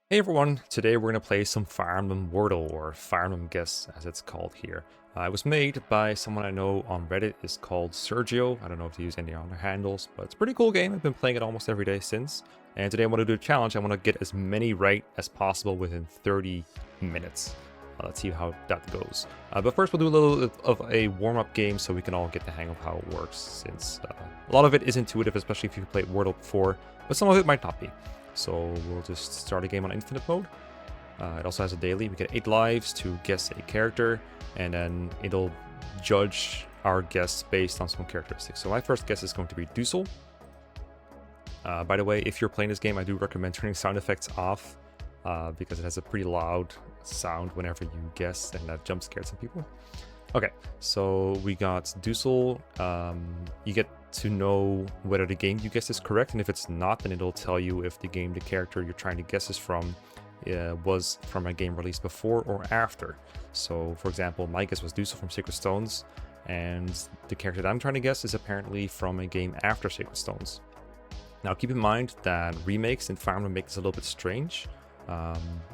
Hey everyone, today we're going to play some Fire Emblem Wordle, or Fire Emblem Guess as it's called here. It was made by someone I know on Reddit. It's called Sergio. I don't know if they use any other handles, but it's a pretty cool game. I've been playing it almost every day since. And today I want to do a challenge. I want to get as many right as possible within 30 minutes. Let's see how that goes. But first we'll do a little bit of a warm-up game so we can all get the hang of how it works, since a lot of it is intuitive, especially if you've played Wordle before, but some of it might not be. So we'll just start a game on infinite mode. It also has a daily. We get 8 lives to guess a character, and then it'll judge our guess based on some characteristics. So my first guess is going to be Dusel. By the way, if you're playing this game, I do recommend turning sound effects off because it has a pretty loud sound whenever you guess, and that jump scared some people. Okay, so we got Dusel. You get to know whether the game you guessed is correct, and if it's not, then it'll tell you if the character you're trying to guess is from was from a game released before or after. So, for example, my guess was Dusel from Sacred Stones, and the character that I'm trying to guess is apparently from a game after Sacred Stones. Now, keep in mind that remakes in Fire Emblem make this a little bit strange.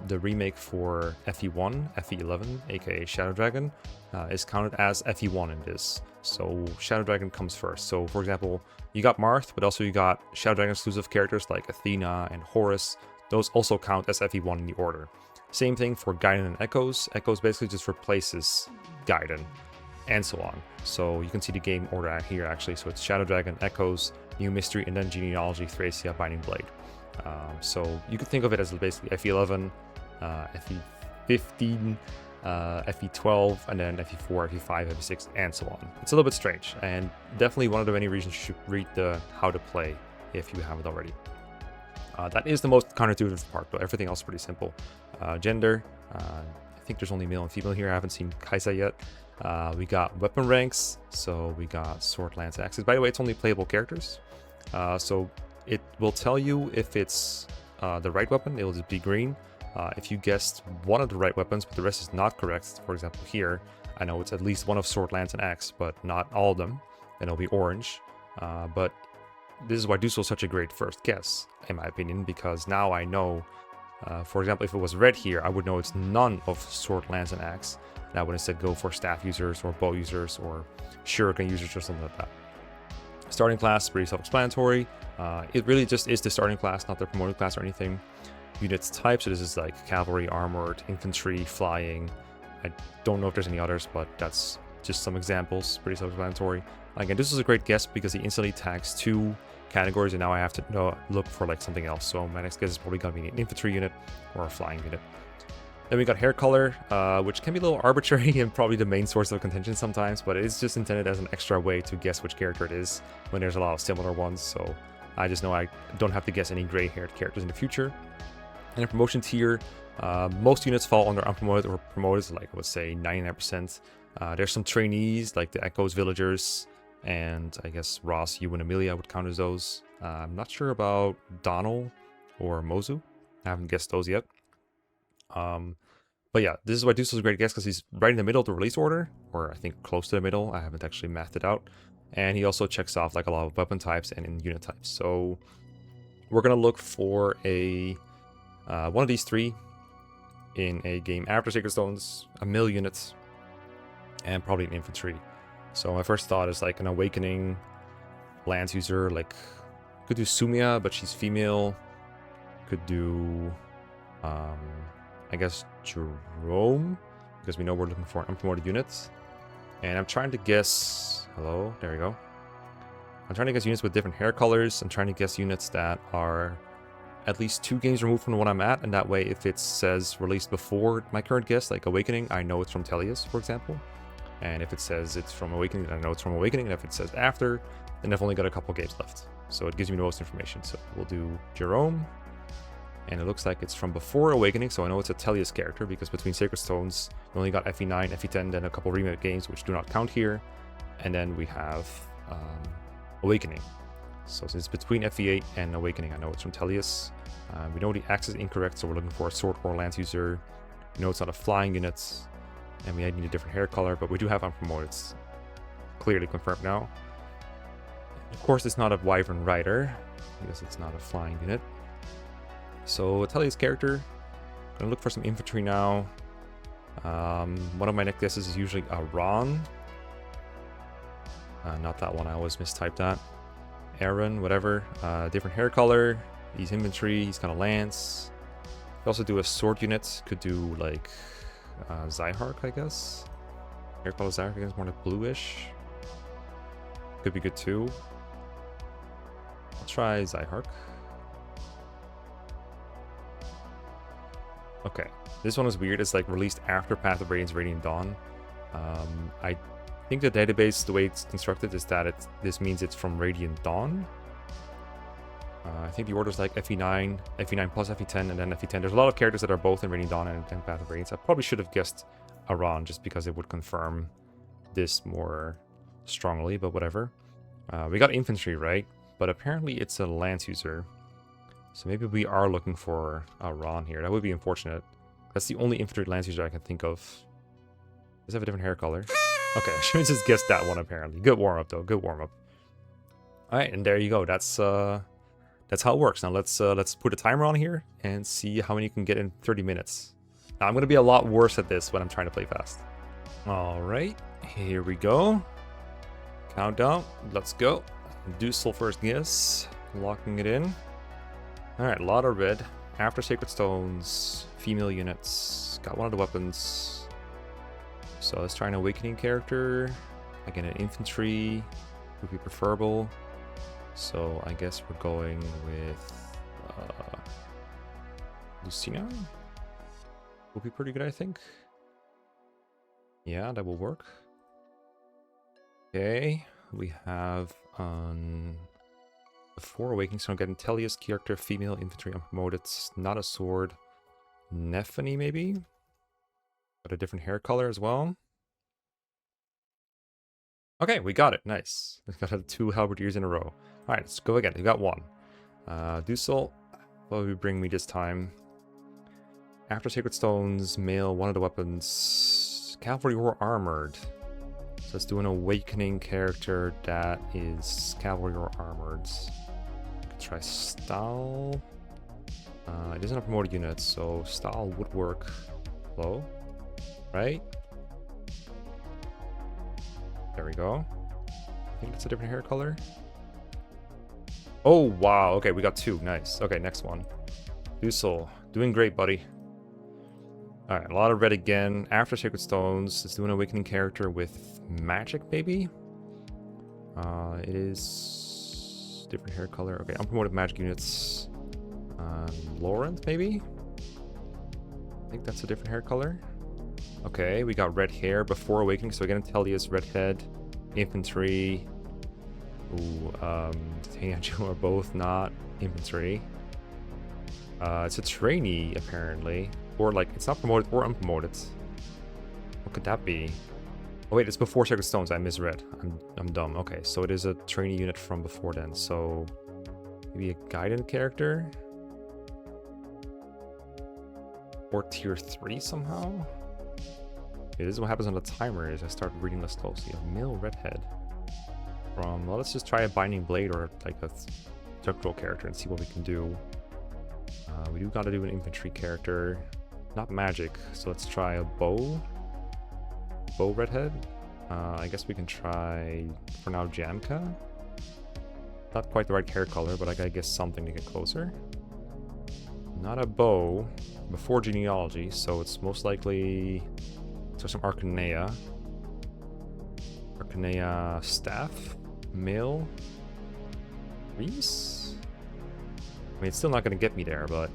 The remake for FE1, FE11, aka Shadow Dragon, is counted as FE1 in this. So Shadow Dragon comes first. So for example, you got Marth, but also you got Shadow Dragon exclusive characters like Athena and Horus. Those also count as FE1 in the order. Same thing for Gaiden and Echoes. Echoes basically just replaces Gaiden, and so on. So you can see the game order here actually. So it's Shadow Dragon, Echoes, New Mystery, and then Genealogy, Thracia, Binding Blade. So you could think of it as basically FE11, FE15, FE12, and then FE4, FE5, FE6, and so on. It's a little bit strange, and definitely one of the many reasons you should read the how to play if you haven't already. That is the most counterintuitive part, though. Everything else is pretty simple. Gender, I think there's only male and female here. I haven't seen Kaisa yet. We got weapon ranks, so we got sword, lance, axes. By the way, it's only playable characters. So it will tell you if it's the right weapon, it'll just be green. If you guessed one of the right weapons, but the rest is not correct, for example here, I know it's at least one of sword, lance, and axe, but not all of them, then it'll be orange. But this is why Dusel is such a great first guess, in my opinion, because now I know, for example, if it was red here, I would know it's none of sword, lance, and axe, and I would instead go for staff users, or bow users, or shuriken users, or something like that. Starting class, pretty self-explanatory. It really just is the starting class, not the promoted class or anything. Units type, so this is like cavalry, armored, infantry, flying. I don't know if there's any others, but that's just some examples, pretty self-explanatory. Again, this is a great guess because he instantly tags 2 categories, and now I have to look for like something else. So my next guess is probably going to be an infantry unit or a flying unit. Then we got hair color, which can be a little arbitrary and probably the main source of contention sometimes, but it's just intended as an extra way to guess which character it is when there's a lot of similar ones. So I just know I don't have to guess any gray-haired characters in the future. And a promotion tier, most units fall under unpromoted or promoted, like I would say 99%. There's some trainees like the Echoes villagers, and I guess Ross, you, and Amelia would count as those. I'm not sure about Donald or Mozu. I haven't guessed those yet. But yeah, this is why Dusel is a great guess, because he's right in the middle of the release order, or I think close to the middle. I haven't actually mathed it out. And he also checks off like a lot of weapon types and in unit types. So we're going to look for a one of these 3 in a game after Sacred Stones, a mill unit, and probably an infantry. So my first thought is like an Awakening lance user, like could do Sumia, but she's female. Could do I guess Jerome, because we know we're looking for an unpromoted unit. And I'm trying to guess, hello, there we go. I'm trying to guess units with different hair colors. I'm trying to guess units that are at least 2 games removed from the one I'm at, and that way if it says released before my current guess, like Awakening, I know it's from Tellius, for example. And if it says it's from Awakening, then I know it's from Awakening, and if it says after, then I've only got a couple games left. So it gives me the most information. So we'll do Jerome. And it looks like it's from before Awakening, so I know it's a Tellius character, because between Sacred Stones, we only got FE9, FE10, then a couple remake games, which do not count here. And then we have Awakening. So since it's between FE8 and Awakening, I know it's from Tellius. We know the axe is incorrect, so we're looking for a sword or lance user. We know it's not a flying unit, and we need a different hair color, but we do have unpromoted. It's clearly confirmed now. Of course, it's not a Wyvern Rider, because it's not a flying unit. So a Tellius character, gonna look for some infantry now. One of my neck guesses is usually a Ron. Not that one, I always mistype that. Aaron, whatever. Different hair color. He's infantry, he's kind of lance. Could also do a sword unit. Could do like Zyhark, I guess. Hair color Zyhark, I guess, more like bluish. Could be good too. I'll try Zyhark. Okay, this one is weird. It's like released after Path of Radiance Radiant Dawn. I think the database, the way it's constructed, is that this means it's from Radiant Dawn. I think the order is like FE9, FE9 plus FE10, and then FE10. There's a lot of characters that are both in Radiant Dawn and Path of Radiance. I probably should have guessed Aran just because it would confirm this more strongly, but whatever. We got infantry, right? But apparently it's a lance user. So maybe we are looking for Aran here. That would be unfortunate. That's the only infantry lance user I can think of. Does it have a different hair color? Okay, I should have just guessed that one apparently. Good warm-up though, good warm-up. Alright, and there you go. That's how it works. Now let's put a timer on here and see how many you can get in 30 minutes. Now I'm gonna be a lot worse at this when I'm trying to play fast. Alright, here we go. Countdown, let's go. Dusel first guess. Locking it in. Alright, a lot of red. After Sacred Stones, female units. Got one of the weapons. So let's try an awakening character. Again, an infantry would be preferable. So I guess we're going with Lucina. Will be pretty good, I think. Yeah, that will work. Okay, we have before awakening, so I'm getting Tellius character, female infantry, unpromoted, not a sword. Nephany maybe? Got a different hair color as well. Okay, we got it. Nice. We got 2 halberdiers in a row. Alright, let's go again. We got 1. Dusel, what will you bring me this time? After Sacred Stones, male, one of the weapons. Cavalry or armored. So let's do an awakening character that is cavalry or armored. Could try Stahl. It isn't a promoted unit, so Stahl would work. Low, right? There we go. I think it's a different hair color. Oh, wow. Okay, we got 2. Nice. Okay, next one. Dusel. Doing great, buddy. Alright, a lot of red again. After Sacred Stones. Let's do an awakening character with magic, maybe? It is different hair color. Okay, unpromoted magic units. Laurent, maybe? I think that's a different hair color. Okay, we got red hair before awakening, so again, Tellius, red head, infantry. Ooh, Titania and Joe are both not infantry. It's a trainee, apparently. Or, like, it's not promoted or unpromoted. What could that be? Oh, wait, it's before Sacred Stones. I misread. I'm dumb. Okay, so it is a trainee unit from before then. So, maybe a guided character? Or tier 3 somehow? Okay, this is what happens on the timer is I start reading less closely. A male redhead. From, well, let's just try a Binding Blade or like a structural character and see what we can do. We do gotta do an infantry character. Not magic, so let's try a bow. Bow redhead. I guess we can try, for now, Jamka. Not quite the right hair color, but I gotta guess something to get closer. Not a bow. Before genealogy, so it's most likely... So some Arcanea. Arcanea staff. Male. Reese? I mean, it's still not going to get me there, but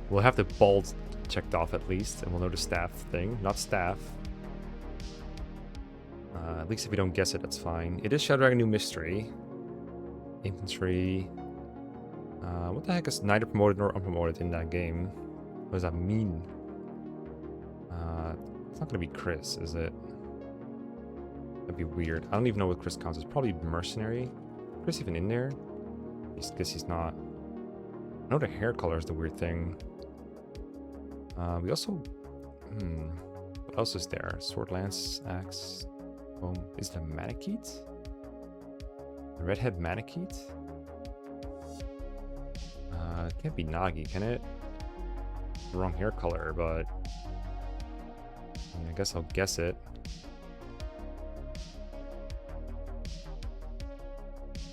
we'll have the balls checked off at least, and we'll know the staff thing. Not staff. At least if we don't guess it, that's fine. It is Shadow Dragon New Mystery. Infantry. What the heck is neither promoted nor unpromoted in that game? What does that mean? It's not going to be Chris, is it? That'd be weird. I don't even know what Chris counts. It's probably Mercenary. Chris even in there? I guess he's not. I know the hair color is the weird thing. We also... What else is there? Sword, Lance, Axe... Is it a Manakete? The Redhead Manakete? It can't be Nagi, can it? wrong hair color, but I guess I'll guess it.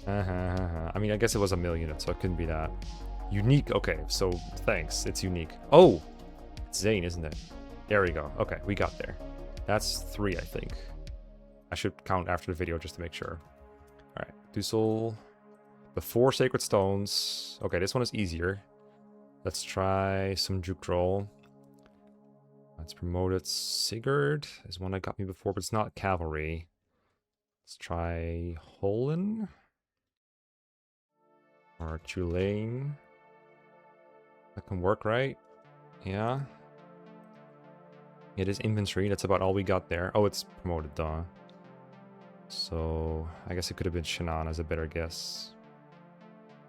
I mean, I guess it was a male unit, so it couldn't be that. Unique. Okay, so thanks. It's unique. Oh, it's Zane, isn't it? There we go. Okay, we got there. That's 3, I think. I should count after the video just to make sure. All right, Dusel. The 4 Sacred Stones. Okay, this one is easier. Let's try some Juke Troll. Let's promote it. Sigurd is one that got me before, but it's not cavalry. Let's try Holland. Or Tulane. That can work, right? Yeah. It is infantry. That's about all we got there. Oh, it's promoted, duh. So I guess it could have been Shannon as a better guess.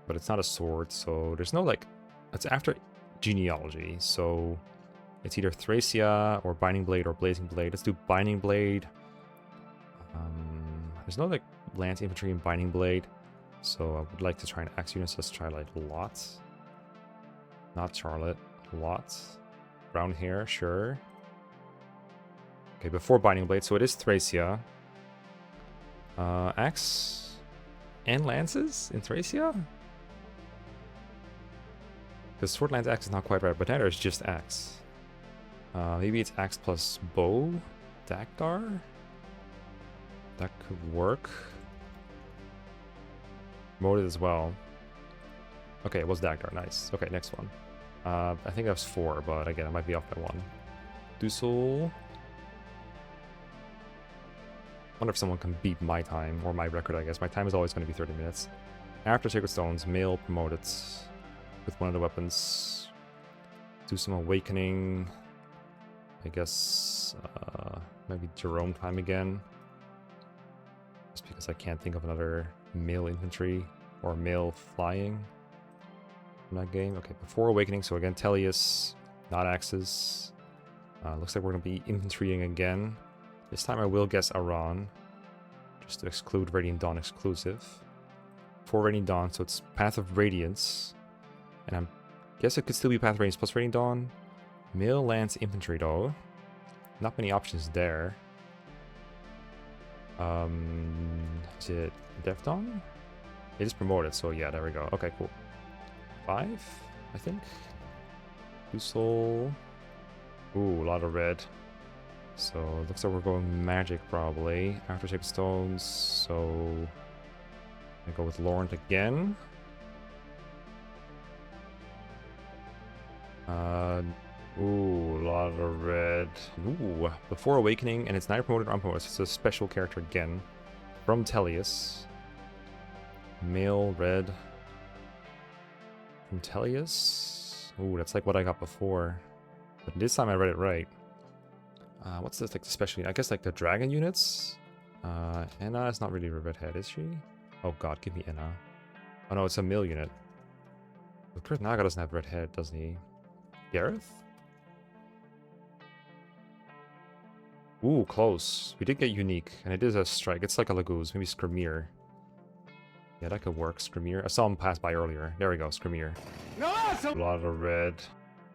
But it's not a sword, so there's no like... It's after genealogy, so it's either Thracia or Binding Blade or Blazing Blade. Let's do Binding Blade. There's no like Lance Infantry and Binding Blade, so I would like to try an Axe unit. So let's try like Lot. Not Charlotte. Lot. Brown hair, sure. Okay, before Binding Blade, so it is Thracia. Axe and Lances in Thracia? Because Sword Lance Axe is not quite right, but that is just Axe. Maybe it's Axe plus Bow? Dagdar? That could work. Promoted as well. Okay, it was Dagdar, nice. Okay, next one. I think that was 4, but again, I might be off by 1. Dusel. Wonder if someone can beat my time, or my record, I guess. My time is always going to be 30 minutes. After Sacred Stones, male promoted with one of the weapons. Do some awakening. I guess maybe Jerome time again. Just because I can't think of another male infantry or male flying in that game. Okay, before awakening, so again, Tellius, not axes. Looks like we're going to be infantrying again. This time I will guess Aran, just to exclude Radiant Dawn exclusive. For Radiant Dawn, so it's Path of Radiance. And I guess it could still be Path of Radiance plus Radiant Dawn. Male Lance Infantry though. Not many options there. Is it Death Dawn? It is promoted, so yeah, there we go. Okay, cool. 5, I think. Dusel. Ooh, a lot of red. So it looks like we're going magic probably. After Sacred Stones, so I go with Laurent again. Ooh, a lot of red. Ooh, before awakening, and it's neither promoted or unpromoted. It's a special character again. From Tellius. Male red. From Tellius. Ooh, that's like what I got before. But this time I read it right. What's this, like the special, I guess like the dragon units? Anna is not really a redhead, is she? Oh god, give me Anna. Oh no, it's a male unit. But Chris Naga doesn't have red head, doesn't he? Gareth? Ooh, close. We did get unique, and it is a strike. It's like a Laguz, maybe Skrimir. Yeah, that could work. Skrimir. I saw him pass by earlier. There we go, Skrimir. No, a lot of red.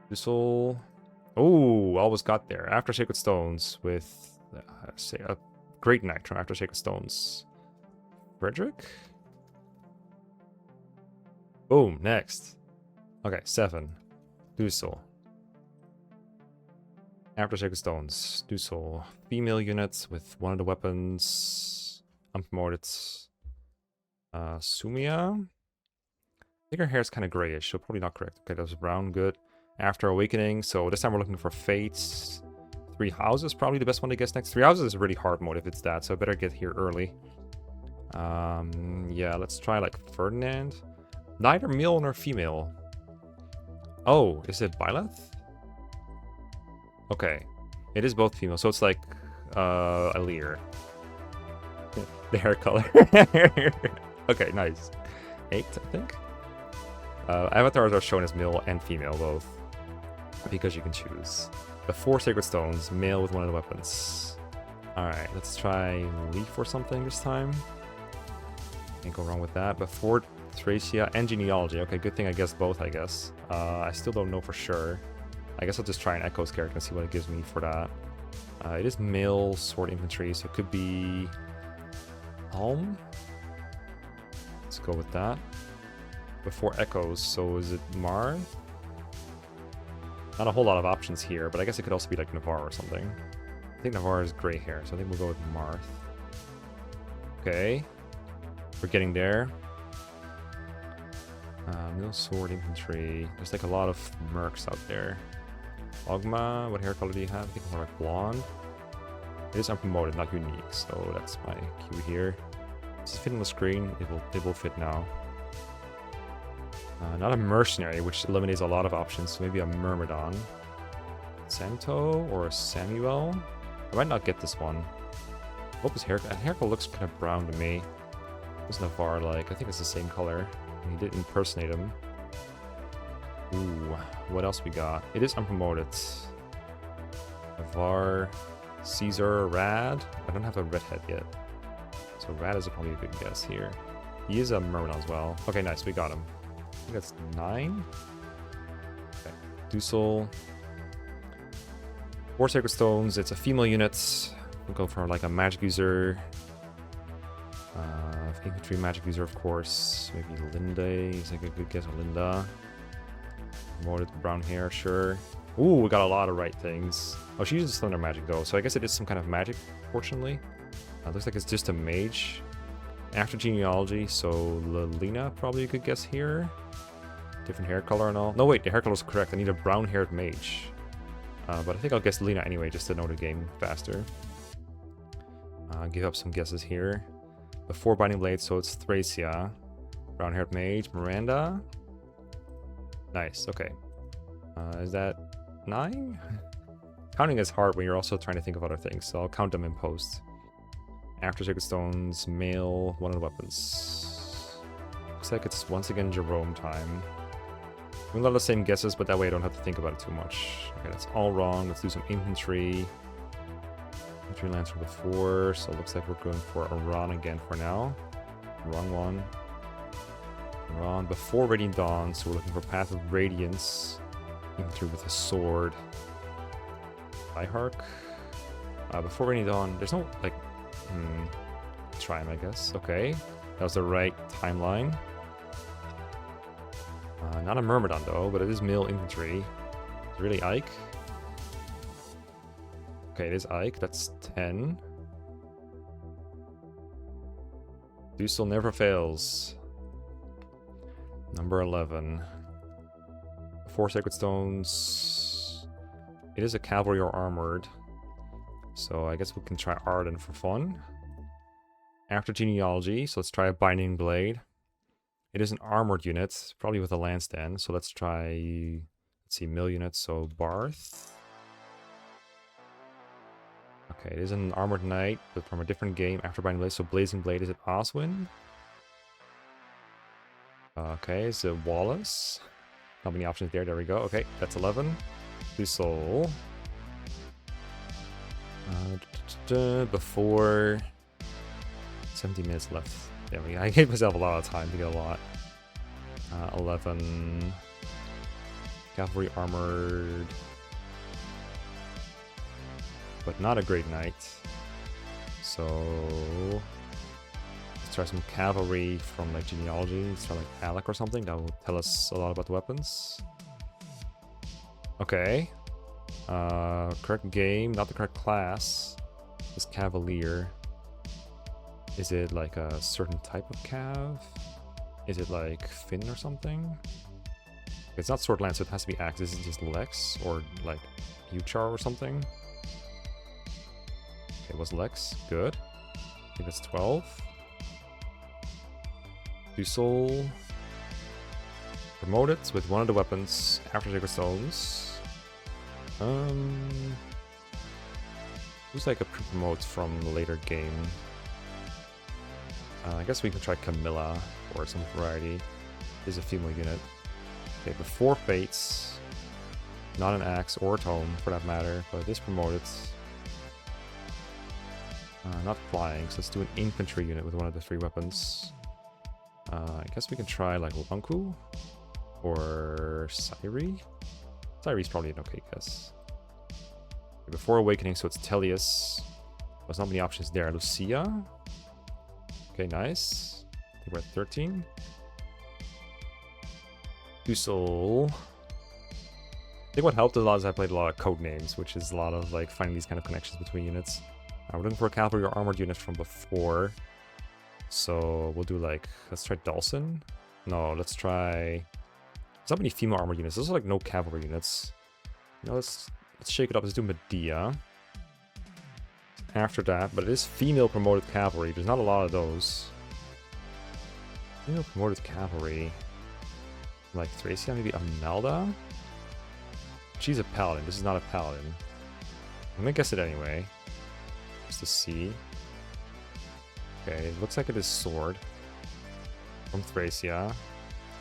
Dusel. Oh, almost got there. After Sacred Stones with say a Great Knight from After Sacred Stones. Frederick? Boom, next. Okay, 7. Dusel. After Sacred Stones. Dusel. Female units with one of the weapons. Unpromoted. Sumia. I think her hair is kind of grayish, so probably not correct. Okay, that was brown, good. After Awakening, so this time we're looking for Fates. 3 Houses, probably the best one to guess next. 3 Houses is a really hard mode if it's that, so I better get here early. Yeah, let's try like Ferdinand. Neither male nor female. Oh, is it Byleth? Okay, it is both female, so it's like Alir. The hair color. Okay, nice. 8, I think. Avatars are shown as male and female both, because you can choose. The 4 Sacred Stones, male with one of the weapons. Alright, let's try Leaf or something this time. Can't go wrong with that. Before Thracia and Genealogy. Okay, good thing I guessed both, I guess. I still don't know for sure. I guess I'll just try an Echo's character and see what it gives me for that. It is male sword infantry, so it could be Alm. Let's go with that. Before Echoes, so is it Mar? Not a whole lot of options here, but I guess it could also be like Navarre or something. I think Navarre is gray hair, so I think we'll go with Marth. Okay. We're getting there. No sword infantry. There's like a lot of mercs out there. Ogma, what hair color do you have? I think more like blonde. It is unpromoted, not unique, so that's my cue here. Does it fit on the screen? It will fit now. Not a mercenary, which eliminates a lot of options, so maybe a Myrmidon. Santo or Samuel? I might not get this one. I hope his haircut looks kind of brown to me. What's Navarre like? I think it's the same color. He did impersonate him. Ooh, what else we got? It is unpromoted. Navarre, Caesar, Rad. I don't have a red head yet. So Rad is probably a good guess here. He is a Myrmidon as well. Okay, nice, we got him. I think that's 9. Okay, Dusel. 4 Sacred Stones, it's a female unit. We'll go for like a magic user. Infantry magic user, of course. Maybe Linda is like a good guess on Linda. Promoted brown hair, sure. Ooh, we got a lot of right things. Oh, she uses thunder magic though, so I guess it is some kind of magic, fortunately. Looks like it's just a mage. After genealogy, so Lelina probably a good guess here. Different hair color and all. No, wait, the hair color is correct. I need a brown-haired mage. But I think I'll guess Lelina anyway, just to know the game faster. Give up some guesses here. Before Binding Blade, so it's Thracia. Brown-haired mage. Miranda. Nice, okay. Is that 9? Counting is hard when you're also trying to think of other things, so I'll count them in post. After Sacred Stones, male, one of the weapons. Looks like it's once again Jerome time. Doing a lot of the same guesses, but that way I don't have to think about it too much. Okay, that's all wrong. Let's do some infantry. Infantry lands from before, so it looks like we're going for Iran again for now. Wrong one. Iran before Radiant Dawn, so we're looking for Path of Radiance. Infantry with a sword. Ihark. Before Radiant Dawn, there's no, like, try him, I guess. Okay, that was the right timeline. Not a Myrmidon though, but it is male infantry. It's really Ike. Okay, it is Ike. That's 10. Dusel never fails. Number 11. 4 Sacred Stones. It is a cavalry or armored. So I guess we can try Arden for fun. After genealogy, so let's try a Binding Blade. It is an armored unit, probably with a lance then. So let's try, let's see, mill units, so Barth. Okay, it is an armored knight, but from a different game after Binding Blade. So Blazing Blade, is it Oswin? Okay, is it Wallace? Not many options there, there we go. Okay, that's 11. Dusel. Before 70 minutes left. There we go. I gave myself a lot of time to get a lot. 11. Cavalry armored. But not a great knight. So let's try some cavalry from like genealogy. Let's try like Alec or something. That will tell us a lot about the weapons. Okay. Correct game, not the correct class. This Cavalier. Is it like a certain type of cav? Is it like Finn or something? It's not Sword Lance, so it has to be Axe. Is it just Lex or like Uchar or something? It was Lex. Good. I think that's 12. Dusel. Promoted with one of the weapons after Sacred Stones. Who's like a pre-promote from the later game? I guess we can try Camilla or some variety. Is a female unit. Okay, before Fates. Not an axe or a tome for that matter, but it is promoted. Not flying, so let's do an infantry unit with one of the 3 weapons. I guess we can try like Lanku or Sairi. Tyree's probably an okay guess. Before Awakening, so it's Tellius. There's not many options there. Lucia. Okay, nice. I think we're at 13. Dusel. I think what helped a lot is I played a lot of code names, which is a lot of like finding these kind of connections between units. We're looking for a cavalry or armored unit from before. So we'll do like, let's try Dawson. No, let's try... There's not many female armored units. There's like no cavalry units. You know, let's shake it up. Let's do Medea. After that, but it is female promoted cavalry. There's not a lot of those. Female promoted cavalry. Like Thracia, maybe Amelda? She's a paladin. This is not a paladin. I'm gonna guess it anyway. Just to see. Okay, it looks like it is Sword. From Thracia.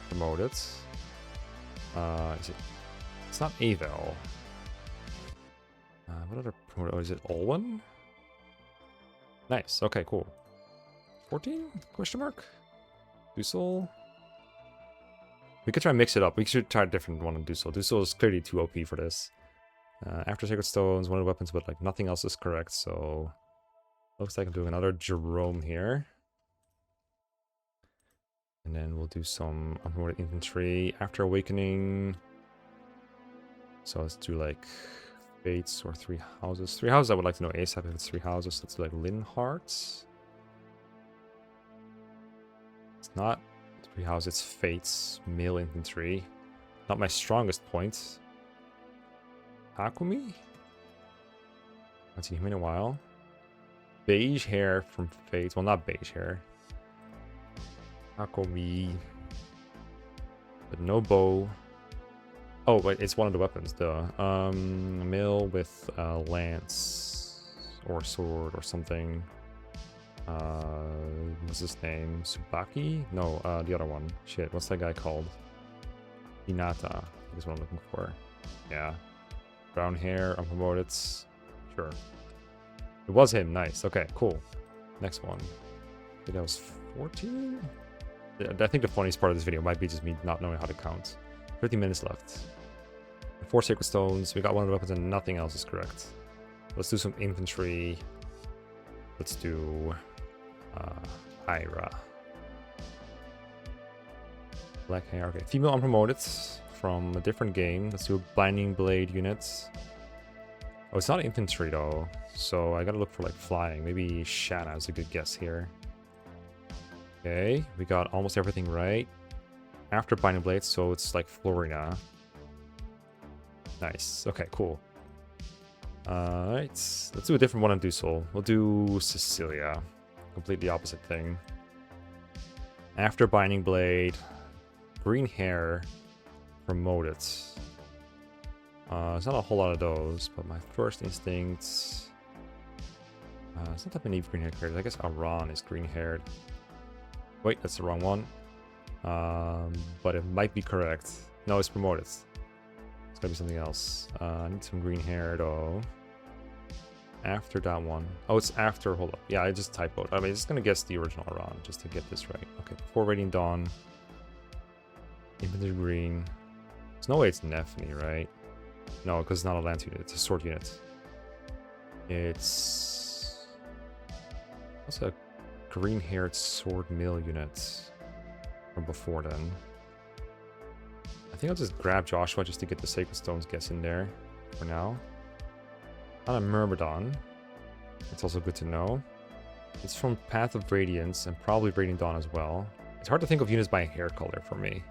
Promoted. Is it... It's not Avel. What other promoted... Oh, is it Olwen? Nice. Okay, cool. 14? Question mark? Dusel? We could try and mix it up. We should try a different one on Dusel. Dusel is clearly too OP for this. After Sacred Stones, one of the weapons, but like nothing else is correct, so... Looks like I'm doing another Jerome here. And then we'll do some unpromoted infantry. After Awakening... So let's do like... Fates or 3 houses. 3 houses I would like to know ASAP if it's 3 houses. Let's do like Linhardt. It's not 3 houses, it's Fates. Male infantry. Not my strongest point. Akumi? Haven't seen him in a while. Beige hair from Fates. Well, not beige hair. Akumi. But no bow. Oh, wait, it's one of the weapons, duh. Male with lance or sword or something. What's his name? Tsubaki? No, the other one. Shit, what's that guy called? Hinata is what I'm looking for. Yeah. Brown hair, unpromoted. Sure. It was him, nice. Okay, cool. Next one. I think that was 14? I think the funniest part of this video might be just me not knowing how to count. 30 minutes left. 4 Sacred Stones. We got one of the weapons and nothing else is correct. Let's do some infantry. Let's do Hyra. Black hair. Okay, female unpromoted from a different game. Let's do a Blinding Blade unit. Oh, it's not infantry though. So I gotta look for like flying. Maybe Shanna is a good guess here. Okay, we got almost everything right. After Binding Blade, so it's like Florina. Nice. Okay, cool. Alright, let's do a different one on Dusel. We'll do Cecilia. Completely opposite thing. After Binding Blade, green hair, promoted. There's not a whole lot of those, but my first instinct... it's not that many green haired characters. I guess Aran is green haired. Wait, that's the wrong one. But it might be correct. No, it's promoted. It's gotta be something else. I need some green hair though. After that one. Oh, it's after. Hold up. Yeah, I just typoed. I mean, just gonna guess the original Aran just to get this right. Okay, before Radiant Dawn. Infantry green. There's no way it's Nephne, right? No, because it's not a lance unit. It's a sword unit. It's... What's a green-haired sword mill unit from before then? I think I'll just grab Joshua just to get the Sacred Stones guess in there for now. Not a Myrmidon. It's also good to know. It's from Path of Radiance and probably Radiant Dawn as well. It's hard to think of units by hair color for me.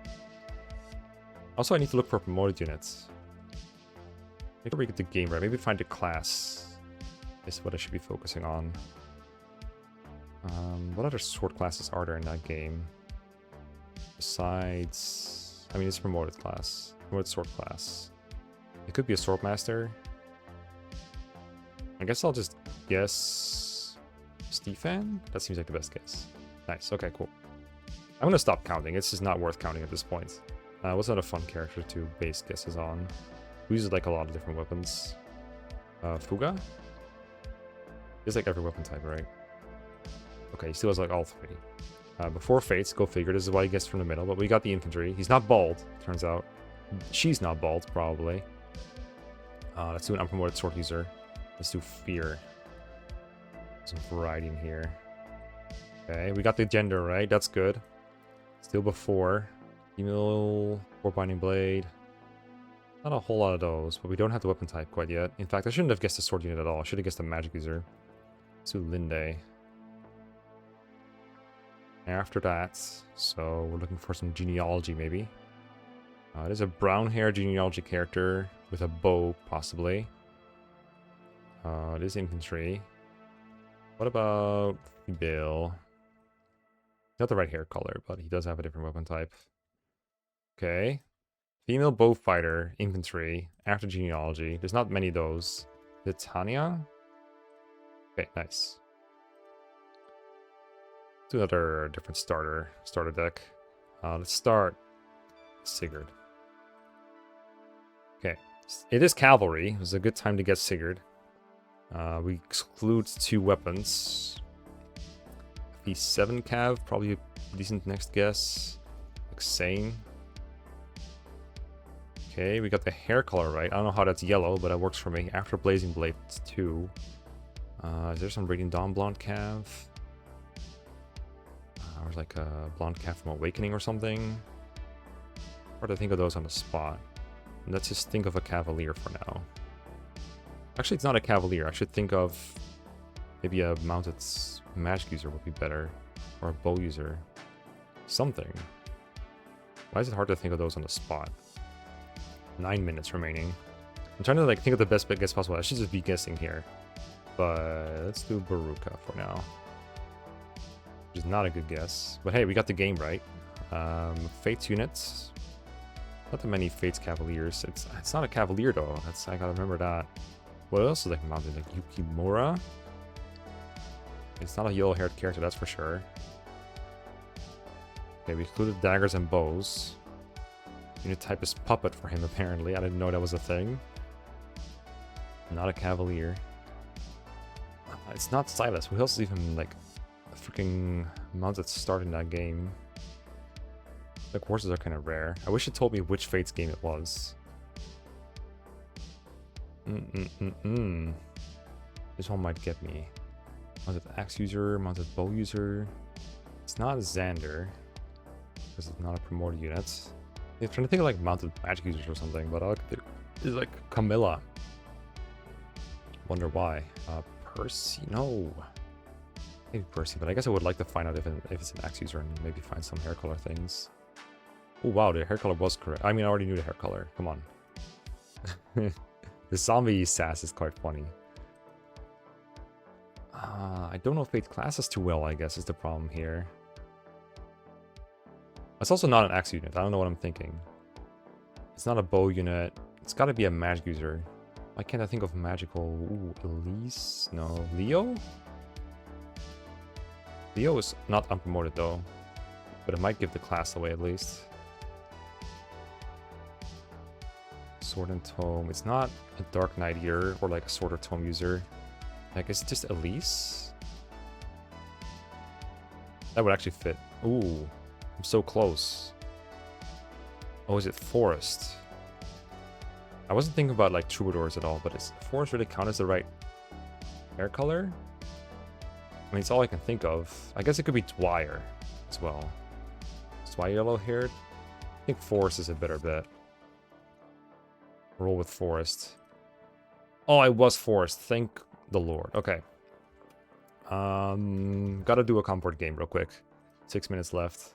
Also, I need to look for promoted units. Make sure we get the game right. Maybe find a class is what I should be focusing on. What other sword classes are there in that game? Besides... I mean, it's promoted class. Promoted sword class. It could be a swordmaster. I guess I'll just guess... Stefan? That seems like the best guess. Nice, okay, cool. I'm gonna stop counting. It's just not worth counting at this point. What's not a fun character to base guesses on? Who uses like a lot of different weapons? Fuga? It's like every weapon type, right? Okay, he still has like all 3. Before Fates, go figure. This is why he gets from the middle, but we got the infantry. He's not bald, turns out. She's not bald, probably. Let's do an unpromoted sword user. Let's do fear. Some variety in here. Okay, we got the gender right. That's good. Still before. Female, 4 binding blade. Not a whole lot of those, but we don't have the weapon type quite yet. In fact, I shouldn't have guessed the sword unit at all. I should have guessed the magic user. Let's do Linde. After that, so we're looking for some genealogy maybe. It is a brown hair genealogy character with a bow, possibly. It is infantry. What about Bill? Not the right hair color, but he does have a different weapon type. Okay. Female bow fighter, infantry, after genealogy. There's not many of those. Titania? Okay, nice. Do another different starter deck. Let's start Sigurd. Okay, it is cavalry. It was a good time to get Sigurd. We exclude 2 weapons. P7 cav, probably a decent next guess. Like Sane. Okay, we got the hair color right. I don't know how that's yellow, but it works for me. After Blazing Blade, it's 2. Is there some Radiant Dawn blonde cav? Or like a blonde cav from Awakening or something? Hard to think of those on the spot. Let's just think of a cavalier for now. Actually, it's not a cavalier. I should think of maybe a mounted magic user would be better. Or a bow user. Something. Why is it hard to think of those on the spot? 9 minutes remaining. I'm trying to like think of the best guess possible. I should just be guessing here. But let's do Baruka for now. Which is not a good guess. But hey, we got the game right. Fates units. Not that many Fates Cavaliers. It's not a Cavalier though. I gotta remember that. What else is like mounted? Like Yukimura? It's not a yellow-haired character, that's for sure. Okay, we included daggers and bows. Unit type is puppet for him, apparently. I didn't know that was a thing. Not a cavalier. It's not Silas. Who else is even, like, a freaking mounted start in that game? Like, horses are kind of rare. I wish it told me which Fates game it was. This one might get me. Mounted axe user, mounted bow user. It's not Xander. Because it's not a promoted unit. I'm trying to think of like mounted magic users or something, but it's like Camilla. Wonder why. Percy? No. Maybe Percy, but I guess I would like to find out if it's an axe user and maybe find some hair color things. Oh wow, the hair color was correct. I mean, I already knew the hair color. Come on. The zombie sass is quite funny. I don't know if Fate's classes too well, I guess, is the problem here. It's also not an axe unit. I don't know what I'm thinking. It's not a bow unit. It's got to be a magic user. Why can't I think of magical? Ooh, Elise? No. Leo? Leo is not unpromoted though. But it might give the class away at least. Sword and Tome. It's not a Dark Knight Ear or like a Sword or Tome user. Like, is it just Elise? That would actually fit. Ooh. I'm so close. Oh, is it Forest? I wasn't thinking about like troubadours at all, but is Forest really count as the right hair color? I mean, it's all I can think of. I guess it could be Dwyer as well. Is Dwyer yellow-haired? I think Forest is a better bet. Roll with Forest. Oh, I was Forest. Thank the Lord. Okay. Gotta do a comfort game real quick. 6 minutes left.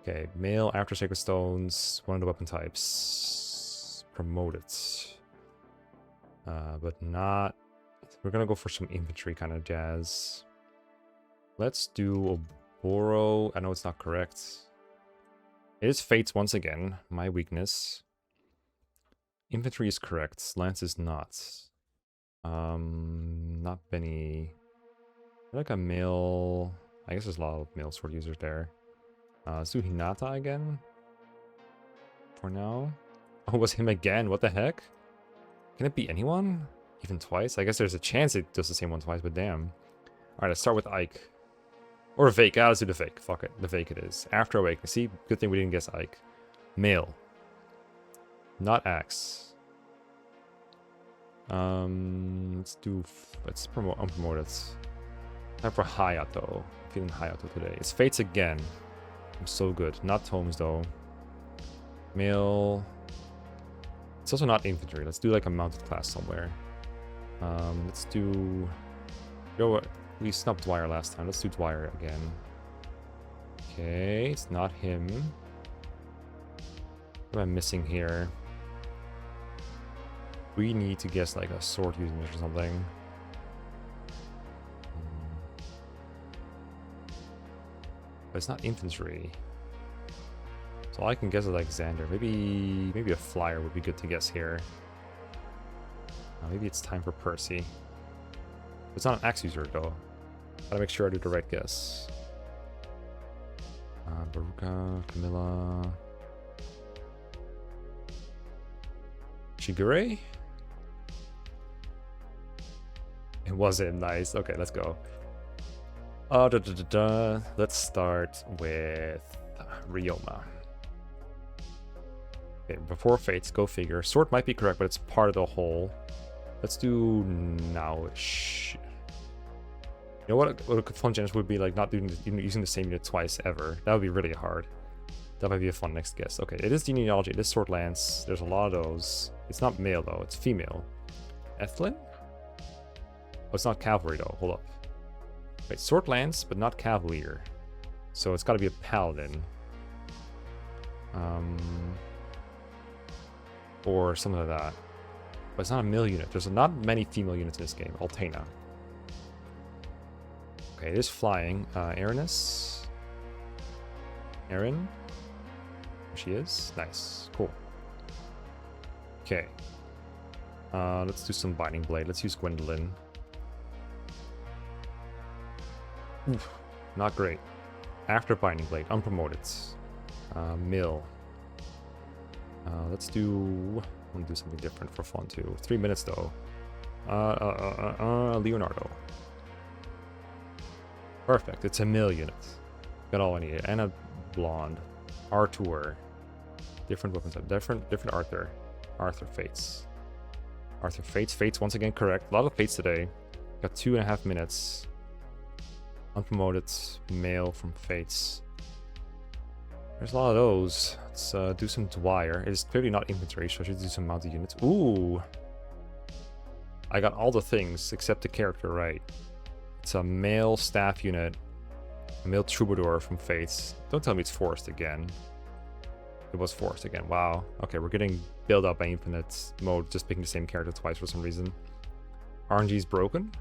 Okay, male after Sacred Stones, one of the weapon types. Promoted. But not... We're gonna go for some infantry kind of jazz. Let's do Oboro. I know it's not correct. It is Fates once again, my weakness. Infantry is correct, Lance is not. Not Benny. Like a male... I guess there's a lot of male sword users there. Let's do Hinata again. For now. Oh, it was him again? What the heck? Can it be anyone? Even twice? I guess there's a chance it does the same one twice, but damn. Alright, let's start with Ike. Or Vake. Let's do the Vake. Fuck it. The Vake it is. After Awakening. See? Good thing we didn't guess Ike. Male. Not Axe. Let's promote unpromoted. Time for Hayato. I'm feeling Hayato today. It's Fates again. I'm so good. Not Tomes though. Male. It's also not infantry. Let's do like a mounted class somewhere. Let's do. You know what? We snubbed Dwyer last time. Let's do Dwyer again. Okay, it's not him. What am I missing here? We need to guess like a sword using it or something. But it's not infantry. So all I can guess is Alexander. Maybe a flyer would be good to guess here. Maybe it's time for Percy. It's not an axe user though. Gotta make sure I do the right guess. Baruka, Camilla. Shigure? It wasn't nice. Okay, let's go. Let's start with Ryoma. Okay, before Fates, go figure. Sword might be correct, but it's part of the whole. Let's do nowish. You know what a fun challenge would be, like not doing using the same unit twice ever. That would be really hard. That might be a fun next guess. Okay, it is genealogy, it is sword lance. There's a lot of those. It's not male though, it's female. Ethlyn? Oh, it's not cavalry though. Hold up. Wait, sword lance, but not cavalier. So it's got to be a paladin. Or something like that. But it's not a male unit. There's not many female units in this game. Altena. Okay, it is flying. Aranis. Erin. There she is. Nice. Cool. Okay. Let's do some Binding Blade. Let's use Gwendolyn. Oof, not great. After Binding Blade, unpromoted. Mill. Let's do. I want to do something different for fun too. 3 minutes though. Leonardo. Perfect. It's a mill unit. Got all I need. And a blonde. Artur. Different weapons. Different Arthur. Arthur Fates. Arthur Fates. Fates once again correct. A lot of Fates today. Got 2.5 minutes. Unpromoted male from Fates. There's a lot of those. Let's do some Dwyer. It is clearly not infantry, so I should do some mounted units. Ooh! I got all the things except the character right. It's a male staff unit. A male troubadour from Fates. Don't tell me it's forced again. It was forced again. Wow. Okay, we're getting built up by infinite mode, just picking the same character twice for some reason. RNG is broken.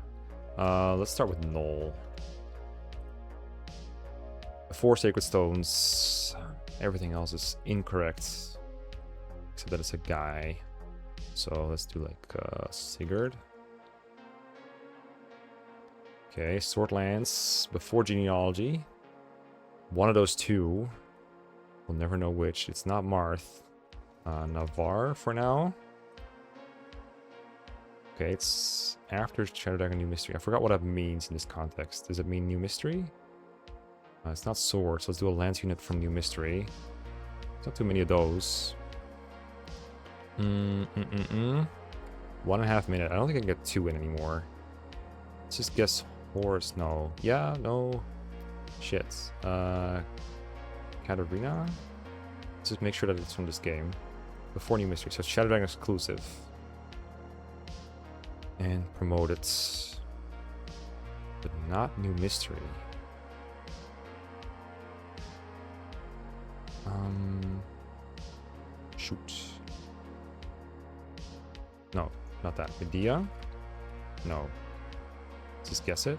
Let's start with Null. 4 sacred stones. Everything else is incorrect. Except that it's a guy. So let's do like Sigurd. Okay, sword lance before genealogy. One of those two. We'll never know which. It's not Marth. Navarre for now. Okay, it's after Shadow Dragon New Mystery. I forgot what that means in this context. Does it mean New Mystery? It's not sword, so let's do a lance unit from New Mystery. There's not too many of those. 1.5 minute. I don't think I can get 2 in anymore. Let's just guess horse. No. Yeah, no. Shit. Katarina? Let's just make sure that it's from this game. Before New Mystery. So Shadow Dragon exclusive. And promote it. But not New Mystery. Shoot. No, not that. Medea? No. Let's just guess it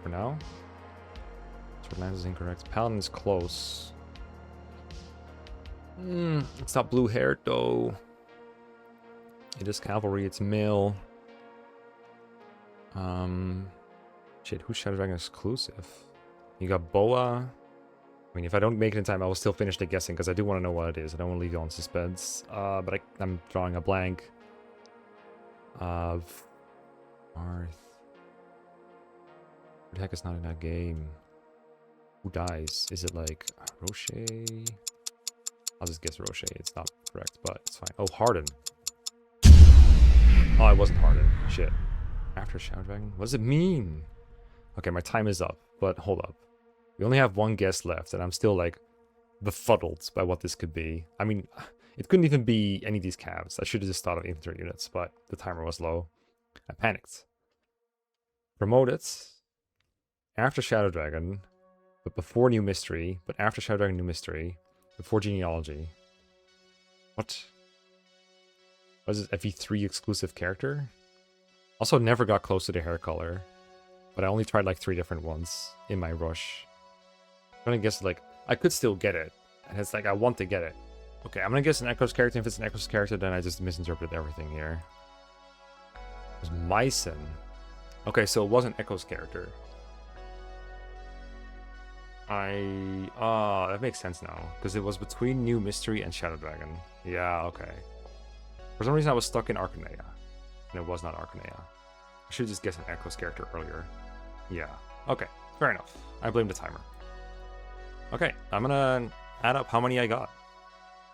for now. Sword lance is incorrect. Paladin is close. It's not blue haired though. It is cavalry, it's male. Shit, who's Shadow Dragon exclusive? You got Boa. I mean, if I don't make it in time, I will still finish the guessing because I do want to know what it is. I don't want to leave you on suspense. But I'm drawing a blank. Marth. Who the heck is not in that game? Who dies? Is it like Roche? I'll just guess Roche. It's not correct, but it's fine. Oh, Harden. Oh, it wasn't hardened. Shit. After Shadow Dragon? What does it mean? Okay, my time is up, but hold up. We only have one guess left, and I'm still, like, befuddled by what this could be. I mean, it couldn't even be any of these cabs. I should have just thought of infantry units, but the timer was low. I panicked. Promoted. After Shadow Dragon, but before New Mystery, but after Shadow Dragon New Mystery, before Genealogy. What? What is this, FE3 exclusive character? Also never got close to the hair color, but I only tried like 3 different ones in my rush. I'm gonna guess like, I could still get it, and it's like I want to get it. Okay, I'm gonna guess an Echoes character. If it's an Echoes character, then I just misinterpreted everything here. It was Myson. Okay, so it was an Echoes character. That makes sense now, because it was between New Mystery and Shadow Dragon. Yeah, okay. For some reason I was stuck in Arcanea, and it was not Arcanea. I should just guess an Echoes character earlier. Yeah, okay, fair enough. I blame the timer. Okay, I'm gonna add up how many I got.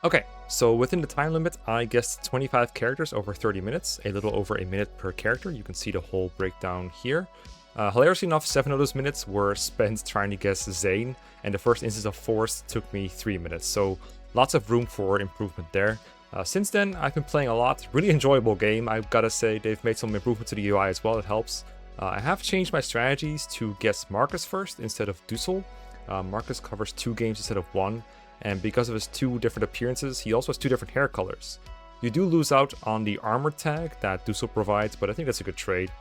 Okay, so within the time limit, I guessed 25 characters over 30 minutes, a little over a minute per character. You can see the whole breakdown here. Hilariously enough, 7 of those minutes were spent trying to guess Zane, and the first instance of Forest took me 3 minutes, so lots of room for improvement there. Since then, I've been playing a lot. Really enjoyable game, I've gotta say. They've made some improvement to the UI as well, it helps. I have changed my strategies to guess Marcus first instead of Dussel. Marcus covers 2 games instead of 1, and because of his 2 different appearances, he also has 2 different hair colors. You do lose out on the armor tag that Dussel provides, but I think that's a good trade.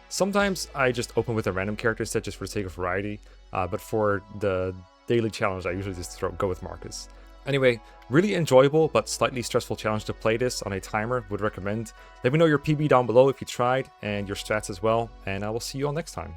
Sometimes I just open with a random character instead just for the sake of variety, but for the daily challenge I usually just go with Marcus. Anyway, really enjoyable but slightly stressful challenge to play this on a timer, would recommend. Let me know your PB down below if you tried, and your strats as well, and I will see you all next time.